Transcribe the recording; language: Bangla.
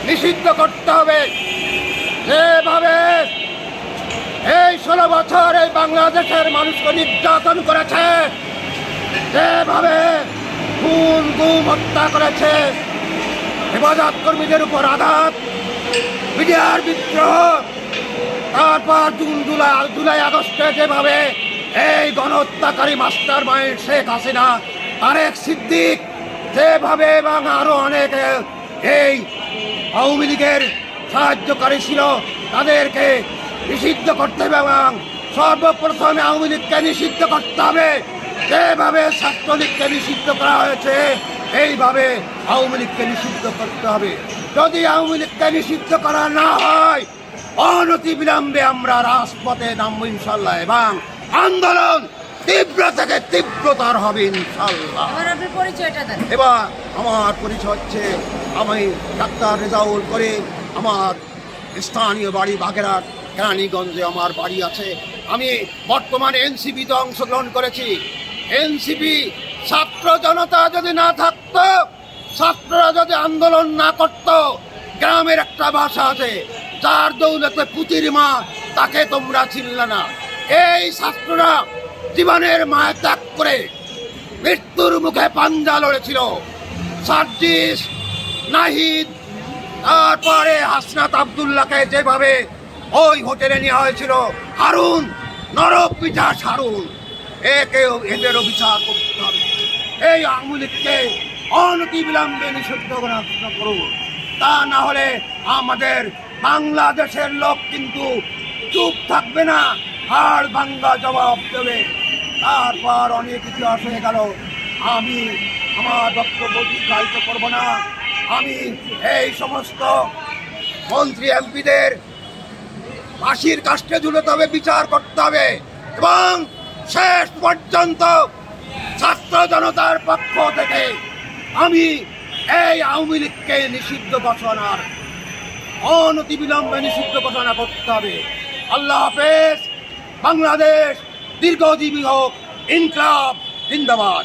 নিষিদ্ধ করতে হবে। যেভাবে এই 16 বছর এই বাংলাদেশের মানুষকে নির্যাতন করেছে, যেভাবে খুন গুম হত্যা করেছে, হেফাজত কর্মীদের উপর আঘাত, মিডিয়ার বিদ্রোহ, তারপর জুলাই আগস্টে যেভাবে এই গণহত্যাকারী মাস্টার মাইন্ড শেখ হাসিনা, তারেক সিদ্দিক যেভাবে এবং আরো অনেকে এই আওয়ামী লীগের সাহায্যকারী ছিল, তাদেরকে নিষিদ্ধ করতে হবে এবং সর্বপ্রথমে আওয়ামী লীগকে নিষিদ্ধ করতে হবে। যেভাবে ছাত্রলীগকে নিষিদ্ধ করা হয়েছে, এইভাবে আওয়ামী লীগকে নিষিদ্ধ করতে হবে। যদি আওয়ামী লীগকে নিষিদ্ধ করা না হয়, অনতি বিলম্বে আমরা রাজপথে নামবো ইনশাল্লাহ এবং আন্দোলন তীব্র থেকে তীব্রতর হবে ইনশাল্লাহ। এবার আমার পরিচয় হচ্ছে, আমি ডাক্তার রেজাউল করিম, আমার স্থানীয় বাড়ি বাগেরহাট কেরানীগঞ্জে আমার বাড়ি আছে। আমি বর্তমানে এনসিপিতে অংশগ্রহণ করেছি। এনসিপি ছাত্র জনতা যদি না থাকতো, ছাত্ররা যদি আন্দোলন না করত, গ্রামের একটা ভাষা আছে, যার দৌলতে পুতির মা তাকে তোমরা চিনলে না। এই ছাত্ররা জীবনের মায়া ত্যাগ করে মৃত্যুর মুখে পাঞ্জা লড়েছিল। সার্জিস, নাহিদ, তারপরে হাসনাত আব্দুল্লাহকে যেভাবে ওই হোটেলে নেওয়া হয়েছিল, হারুন, নরক পিচাস হারুন, এদেরও বিচার করতে হবে। এই আওয়ামী লীগকে অনতি বিলম্বে নিষিদ্ধ করুন, তা না হলে আমাদের বাংলাদেশের লোক কিন্তু চুপ থাকবে না, হাড় ভাঙ্গা জবাব দেবে। তারপর অনেক ইতিহাস হয়ে গেল, আমি আমার বক্তব্য দীর্ঘায়িত করব না। আমি এই সমস্ত মন্ত্রী এমপিদের ফাঁসির কাস্টে ঝুলাতে হবে, বিচার করতে হবে এবং শেষ পর্যন্ত ছাত্র জনতার পক্ষ থেকে আমি এই আওয়ামী লীগকে নিষিদ্ধ ঘোষণার অনতিবিলম্বে নিষিদ্ধ ঘোষণা করতে হবে। আল্লাহ হাফেজ। বাংলাদেশ দীর্ঘজীবী হোক। ইনকলাব জিন্দাবাদ।